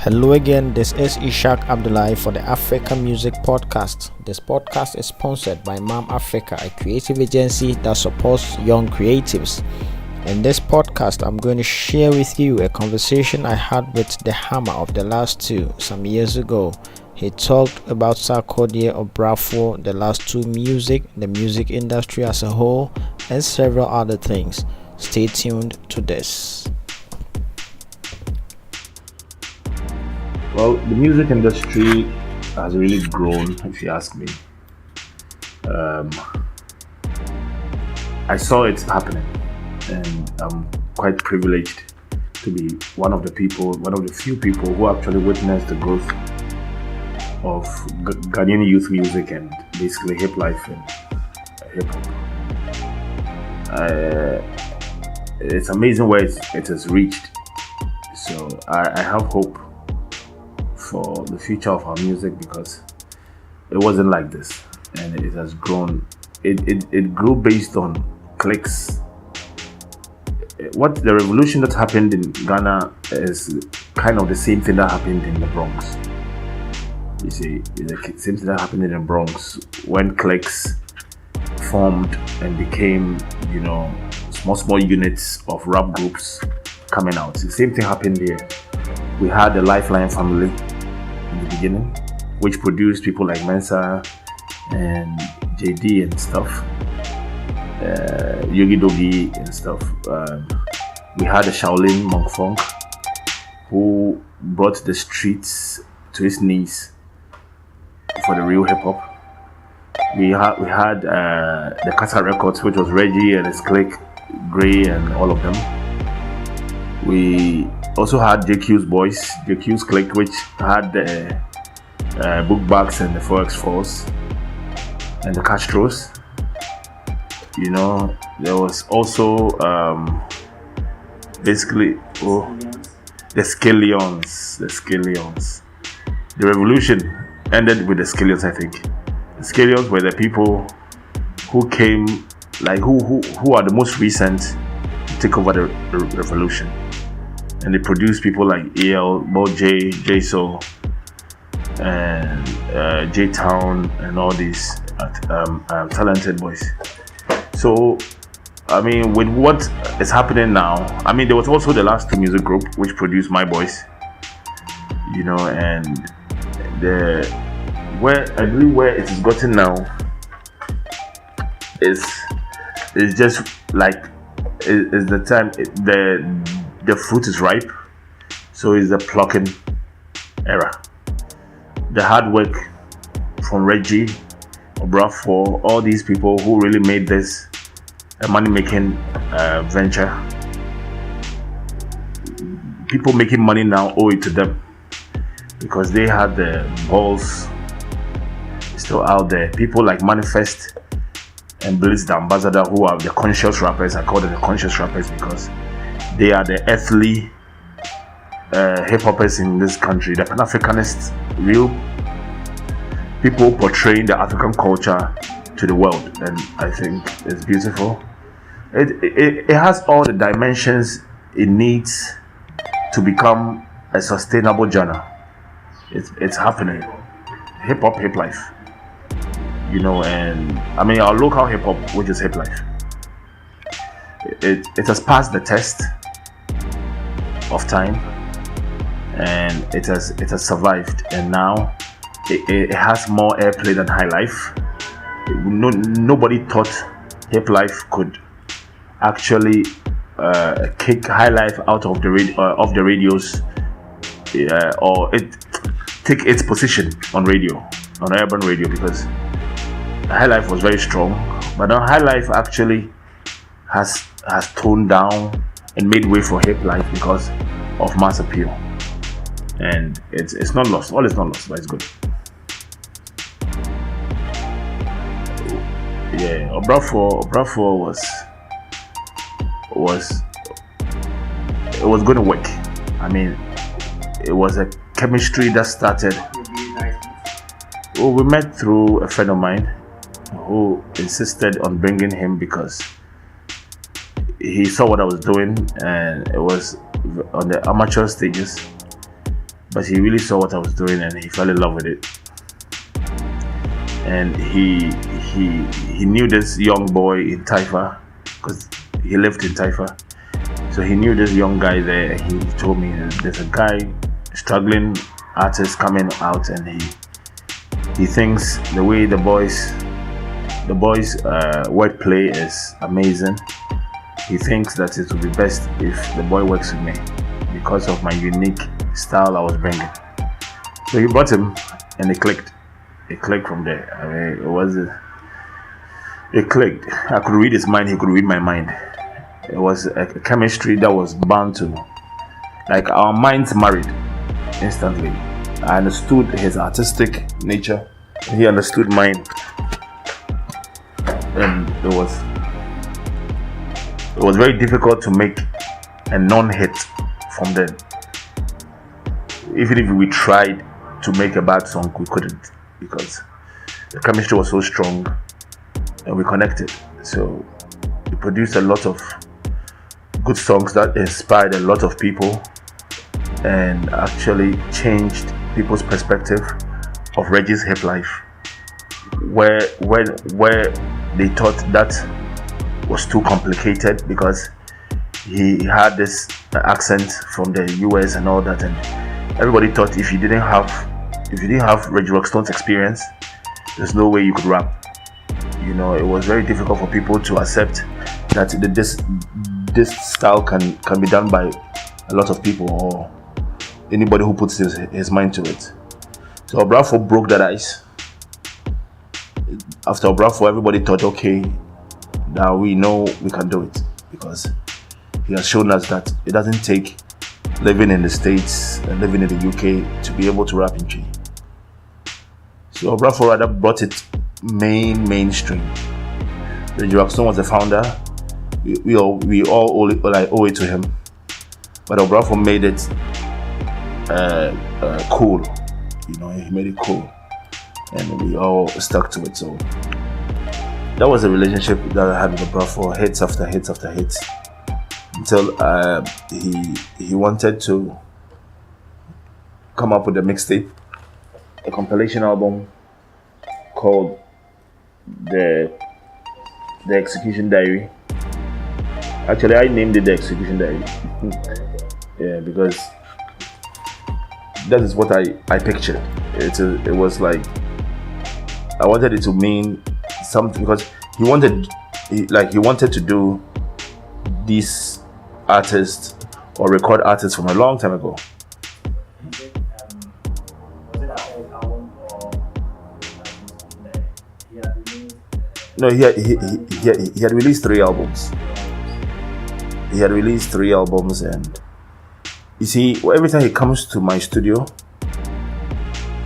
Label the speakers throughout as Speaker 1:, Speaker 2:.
Speaker 1: Hello again, this is Ishak Abdullahi for the Africa Music Podcast. This podcast is sponsored by Mam Africa, a creative agency that supports young creatives. In this podcast, I'm going to share with you a conversation I had with the hammer of the last two some years ago. He talked about Sarkodie of Brafo, the last two music, the music industry as a whole, and several other things. Stay tuned to this.
Speaker 2: Well, the music industry has really grown, if you ask me. I saw it happening, and I'm quite privileged to be one of the few people who actually witnessed the growth of Ghanaian youth music and basically hip life and hip hop. It's amazing where it has reached. So I have hope for the future of our music because it wasn't like this, and it has grown. It grew based on clicks. What the revolution that happened in Ghana is kind of the same thing that happened in the Bronx. You see, it's the same thing that happened in the Bronx when cliques formed and became, small units of rap groups coming out. The same thing happened here. We had the Lifeline family in the beginning, which produced people like Mensa and JD and stuff, Yogi Dogi and stuff. We had the Shaolin Monk Funk, who brought the streets to its knees for the real hip hop. We had the Kata Records, which was Reggie and his clique, Gray and all of them. We also had JQ's clique, which had the Bookbacks and the 4x4s and the Castros. There was also the Skillions. The revolution ended with the Skillions, I think. The Skillions were the people who came, who are the most recent to take over the revolution. And they produced people like EL, Bo J, J-So, and J-Town, and all these talented boys. So, with what is happening now, there was also the last two music group which produced My Boys, and where it is gotten now is just like is the time the fruit is ripe, so it's the plucking era. The hard work from Reggie, Brafo, all these people who really made this a money-making venture. People making money now owe it to them because they had the balls still out there. People like Manifest and Blitz the Ambassador, who are the conscious rappers. I call them the conscious rappers because they are the earthly hip-hoppers in this country, the Pan-Africanists, real people portraying the African culture to the world, and I think it's beautiful. It has all the dimensions it needs to become a sustainable genre. It's happening. Hip-hop, hip life. And our local hip-hop, which is hip life. It has passed the test of time, and it has survived, and now it has more airplay than high life. Nobody thought hip life could actually kick high life out of the radios, or take its position on urban radio, because high life was very strong, but now high life actually has toned down and made way for hip life because of mass appeal, and it's not lost. All is not lost, but it's good. Yeah, Brafo was going to work. It was a chemistry that started. Well, we met through a friend of mine who insisted on bringing him because he saw what I was doing, and it was on the amateur stages. but he really saw what I was doing and he fell in love with it. And he knew this young boy in Taifa, because he lived in Taifa. So he knew this young guy there. He told me there's a guy, struggling artist coming out, and he thinks the way the boys wordplay is amazing. He thinks that it would be best if the boy works with me because of my unique style I was bringing. So he brought him, and it clicked. It clicked from there. I mean, it clicked. I could read his mind. He could read my mind. It was a chemistry that was bound to, like, our minds married instantly. I understood his artistic nature, and he understood mine, and it was very difficult to make a non-hit from then. Even if we tried to make a bad song, we couldn't, because the chemistry was so strong and we connected. So we produced a lot of good songs that inspired a lot of people and actually changed people's perspective of Reggie's hip life, where they thought that was too complicated because he had this accent from the US and all that, and everybody thought if you didn't have Reggie Rockstone's experience, there's no way you could rap. You know, it was very difficult for people to accept that this style can be done by a lot of people or anybody who puts his mind to it. So Obrafo broke that ice. After Obrafo, everybody thought, okay, now we know we can do it, because he has shown us that it doesn't take living in the States and living in the UK to be able to rap in G. So Obrafo rather brought it mainstream. Reggie Rockstone was the founder. We all owe it to him, but Obrafo made it cool. You know, he made it cool, and we all stuck to it. So that was a relationship that I had with Obrafo, hits after hits after hits, until he wanted to come up with a mixtape, a compilation album called the Execution Diary. Actually, I named it the Execution Diary. Yeah, because that is what I pictured. It was like, I wanted it to mean something, because he wanted to do these artists or record artists from a long time ago. No, he had released 3 albums. He had released 3 albums, and you see, every time he comes to my studio,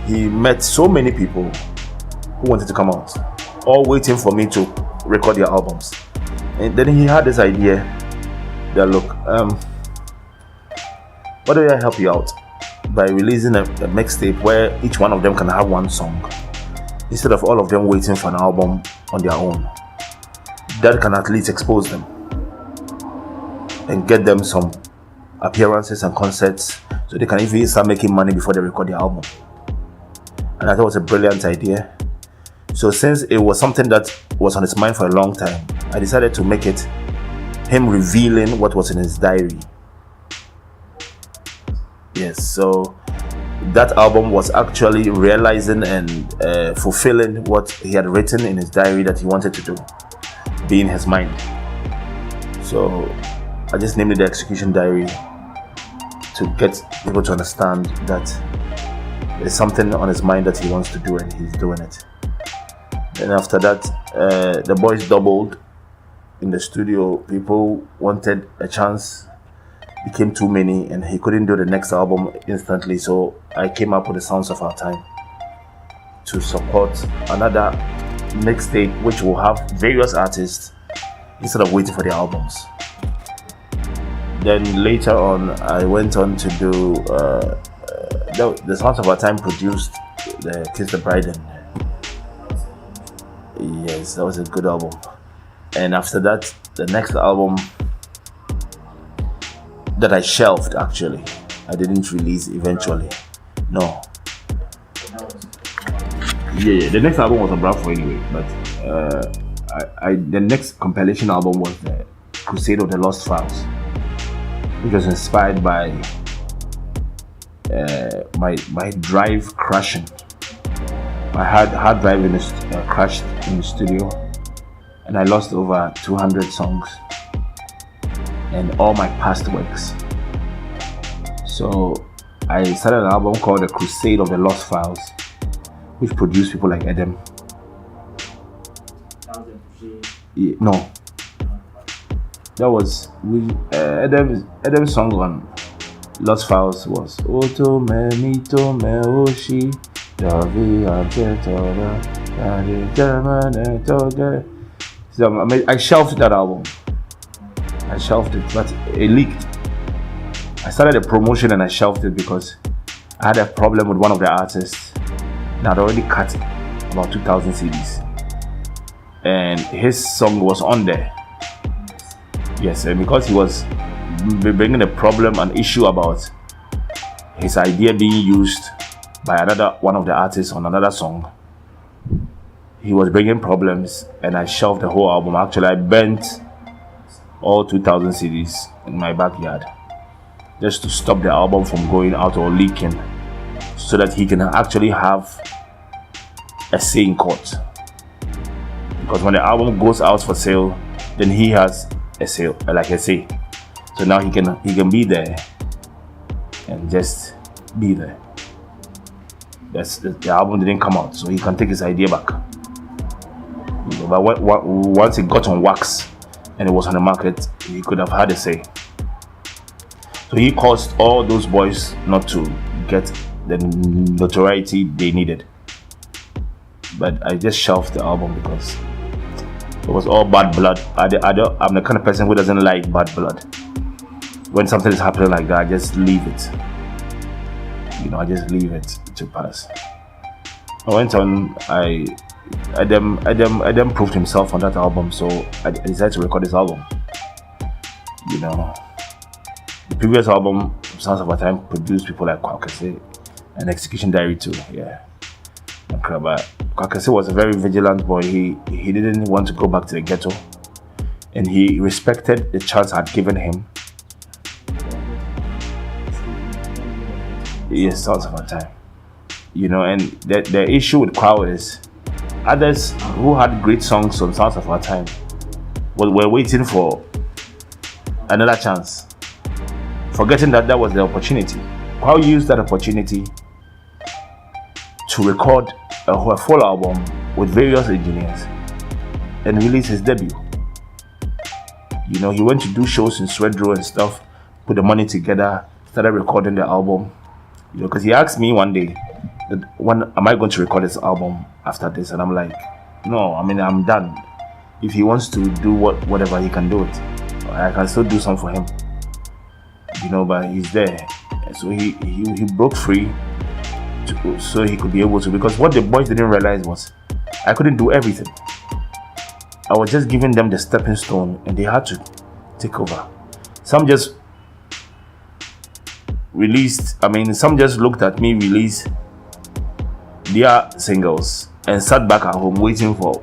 Speaker 2: he met so many people who wanted to come out, all waiting for me to record their albums. And then he had this idea that, look, why don't I help you out by releasing a mixtape where each one of them can have one song, instead of all of them waiting for an album on their own. That can at least expose them and get them some appearances and concerts, so they can even start making money before they record their album. And I thought it was a brilliant idea. So since it was something that was on his mind for a long time, I decided to make it him revealing what was in his diary. Yes, so that album was actually realizing and fulfilling what he had written in his diary that he wanted to do, be in his mind. So I just named it the Execution Diary to get people to understand that there's something on his mind that he wants to do, and he's doing it. And after that, the boys doubled in the studio. People wanted a chance, became too many, and he couldn't do the next album instantly. So I came up with the Sounds of Our Time to support another mixtape which will have various artists instead of waiting for their albums. Then later on, I went on to do the Sounds of Our Time produced the Kiss the Bride, and yes, that was a good album. And after that, the next album that I shelved, actually, I didn't release eventually, No. Yeah. The next album was on Bravo anyway, but the next compilation album was the Crusade of the Lost Files, which was inspired by my drive crashing. My hard drive crashed in the studio, and I lost over 200 songs and all my past works. So I started an album called The Crusade of the Lost Files, which produced people like Edem. Yeah, no, that was Edem's song on Lost Files was Oto me mito me oshi Davi Antetora German Toge. So I shelved that album. I shelved it, but it leaked. I started a promotion and I shelved it because I had a problem with one of the artists that had already cut about 2,000 CDs, and his song was on there. Yes, and because he was bringing a problem, an issue about his idea being used by another one of the artists on another song, he was bringing problems, and I shelved the whole album. Actually, I burnt all 2,000 CDs in my backyard just to stop the album from going out or leaking, so that he can actually have a say in court. Because when the album goes out for sale, then he has a sale, like a say. So now he can be there and just be there. The album didn't come out, so he can take his idea back. But once it got on wax and it was on the market, he could have had a say. So he caused all those boys not to get the notoriety they needed. But I just shelved the album because it was all bad blood. I'm the kind of person who doesn't like bad blood. When something is happening like that, I just leave it. I just leave it to pass. I went on. Edem proved himself on that album, so I decided to record this album. The previous album, Sounds of Our Time, produced people like Kwakase and Execution Diary too. Yeah. But Kwakase was a very vigilant boy. He didn't want to go back to the ghetto, and he respected the chance I'd given him. Yes, Sounds of Our Time. And the issue with Kwao is others who had great songs on Sounds of Our Time were waiting for another chance, forgetting that was the opportunity. Kwao used that opportunity to record a full album with various engineers and release his debut. He went to do shows in Swedro and stuff, put the money together, started recording the album. Because he asked me one day, when am I going to record this album after this? And I'm like, no, I'm done. If he wants to do whatever, he can do it. I can still do something for him. But he's there. So he broke free so he could be able to, because what the boys didn't realize was I couldn't do everything. I was just giving them the stepping stone and they had to take over. Some just looked at me release their singles and sat back at home waiting for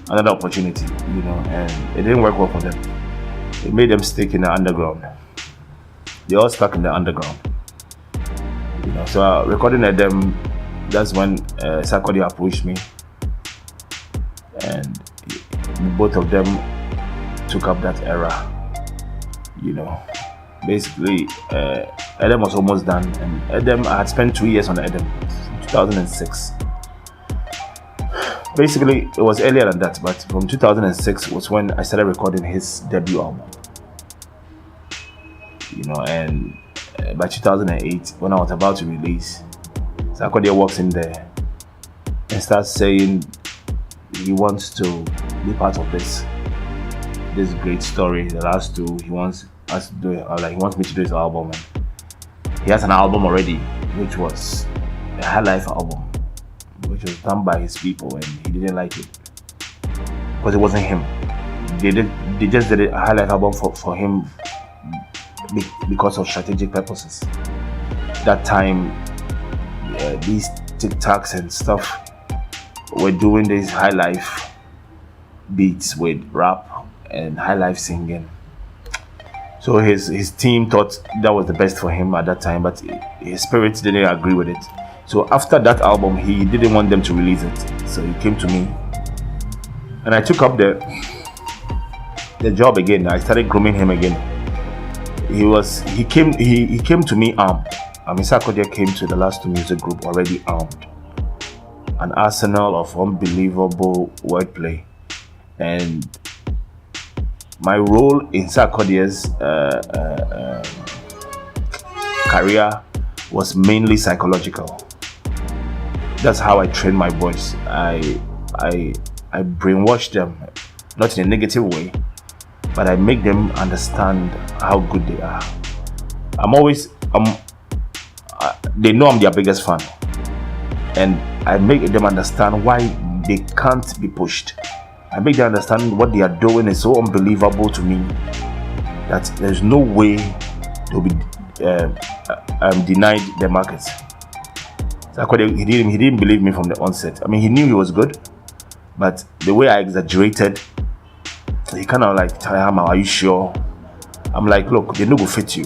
Speaker 2: another opportunity, and it didn't work well for them. It made them stick in the underground. They all stuck in the underground. So recording at them, that's when Sarkodie approached me, and both of them took up that era. Basically, Edem was almost done, and Edem, I had spent 2 years on Edem, 2006. Basically, it was earlier than that, but from 2006 was when I started recording his debut album. And by 2008, when I was about to release, Sarkodie walks in there and starts saying he wants to be part of this great story. The last two, he wants us to do it. He wants me to do his album. And he has an album already, which was a High Life album, which was done by his people, and he didn't like it because it wasn't him. They just did a High Life album for him because of strategic purposes. That time, these TikToks and stuff were doing these high life beats with rap and high life singing. So his team thought that was the best for him at that time, but his spirits didn't agree with it. So after that album, he didn't want them to release it. So he came to me, and I took up the job again. I started grooming him again. He came to me armed. Sarkodie came to the last two music group already armed. An arsenal of unbelievable wordplay. And my role in Sarkodie's career was mainly psychological. That's how I trained my boys. I brainwashed them, not in a negative way, but I make them understand how good they are. They know I'm their biggest fan, and I make them understand why they can't be pushed. I make them understand what they are doing is so unbelievable to me that there's no way they'll be denied the markets. So he didn't believe me from the onset. He knew he was good, but the way I exaggerated, he kind of like, are you sure? I'm like, look, they no go fit you.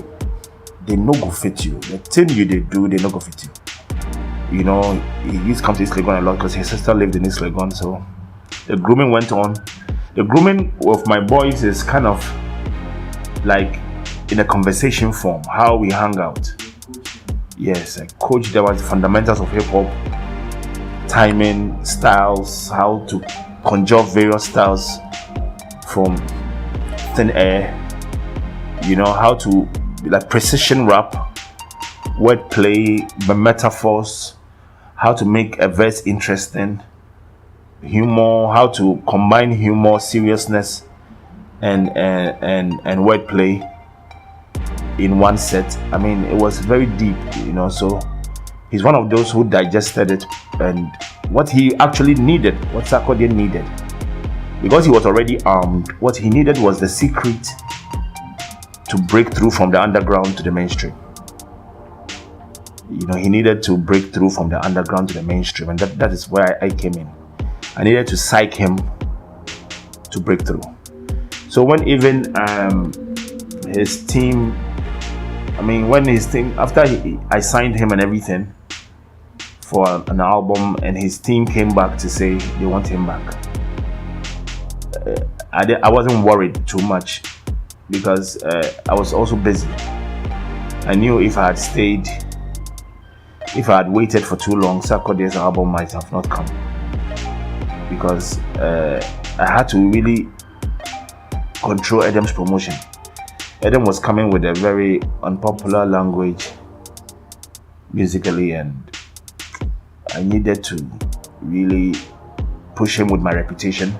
Speaker 2: They no go fit you. The thing they do, they no go fit you. He used to come to East Legon a lot because his sister lived in East Legon, so the grooming went on. The grooming of my boys is kind of like in a conversation form, how we hang out. Yes, I coach them on the fundamentals of hip hop, timing, styles, how to conjure various styles from thin air, how to like precision rap, wordplay, metaphors, how to make a verse interesting, humor, how to combine humor, seriousness, and wordplay in one set. It was very deep, so he's one of those who digested it, and what he actually needed, what Sarkodie needed, because he was already armed, what he needed was the secret to break through from the underground to the mainstream. He needed to break through from the underground to the mainstream, and that is where I came in. I needed to psych him to break through. So when even his team, after I signed him and everything for an album, and his team came back to say they want him back, I wasn't worried too much because I was also busy. I knew if I had waited for too long, Sarkodie's album might have not come, because I had to really control Adam's promotion. Adam was coming with a very unpopular language musically, and I needed to really push him with my reputation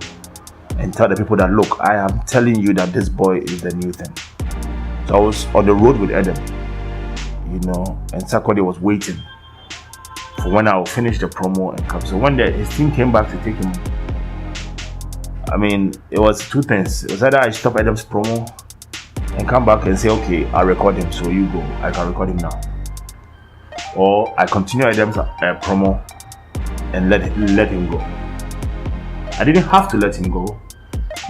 Speaker 2: and tell the people that, look, I am telling you that this boy is the new thing. So I was on the road with Adam, and Sarkodie was waiting for when I will finish the promo and come. So when his team came back to take him, it was two things. It was either I stop Adam's promo and come back and say, okay, I'll record him, so you go, I can record him now. Or I continue Adam's promo and let him go. I didn't have to let him go,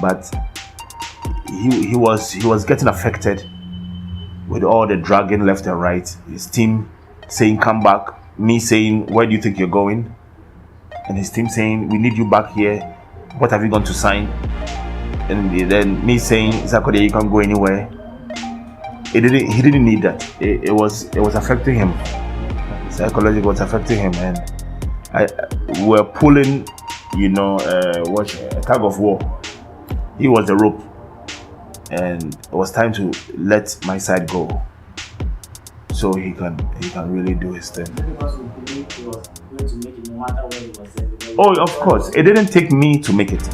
Speaker 2: but he was getting affected with all the dragging left and right. His team saying come back, me saying where do you think you're going, and his team saying we need you back here, what have you gone to sign? And then me saying Sarkodie, you can't go anywhere. He didn't need that. It was affecting him. Psychology was affecting him, and we're pulling, a tug of war. He was the rope, and it was time to let my side go, so he can really do his thing.
Speaker 3: Because we believed he was going to make it no matter where he was there.
Speaker 2: Oh, of course, it didn't take me to make it.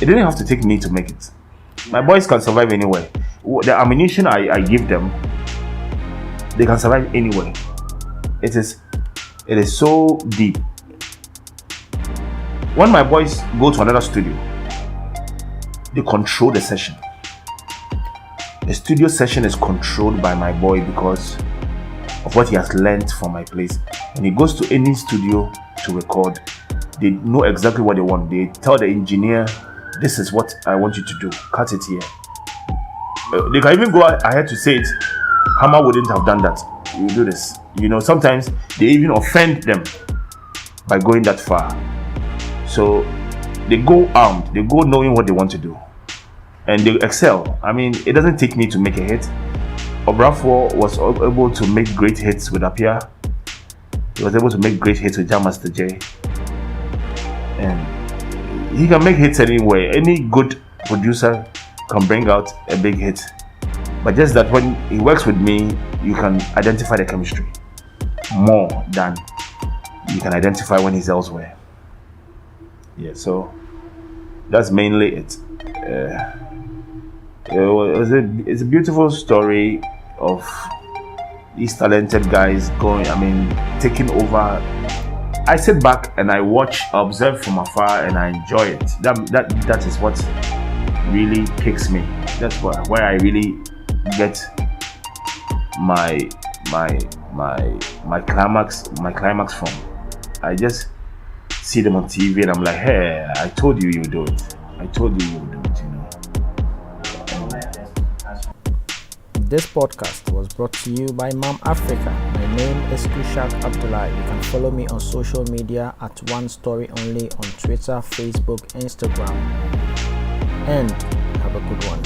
Speaker 2: It didn't have to take me to make it. My boys can survive anywhere. The ammunition I give them, they can survive anywhere. It is so deep. When my boys go to another studio, they control the session. The studio session is controlled by my boy because of what he has learned from my place. When he goes to any studio to record, they know exactly what they want. They tell the engineer, this is what I want you to do, cut it here. They can even go ahead to say it, Hammer wouldn't have done that, you do this. Sometimes they even offend them by going that far. So they go armed, they go knowing what they want to do, and they excel. I mean, it doesn't take me to make a hit. Obrafour was able to make great hits with Apia. He was able to make great hits with Jam Master J. And he can make hits anywhere. Any good producer can bring out a big hit. But just that when he works with me, you can identify the chemistry more than you can identify when he's elsewhere. Yeah, so that's mainly it. It's a beautiful story of these talented guys taking over. I sit back and I watch, observe from afar, and I enjoy it. That is what really kicks me. That's where I really get my climax from. I just see them on TV and I'm like, hey, I told you would do it. I told you would do it,
Speaker 1: This podcast was brought to you by Mom Africa. My name is Ishaq Abdullahi. You can follow me on social media at One Story Only on Twitter, Facebook, Instagram. And have a good one.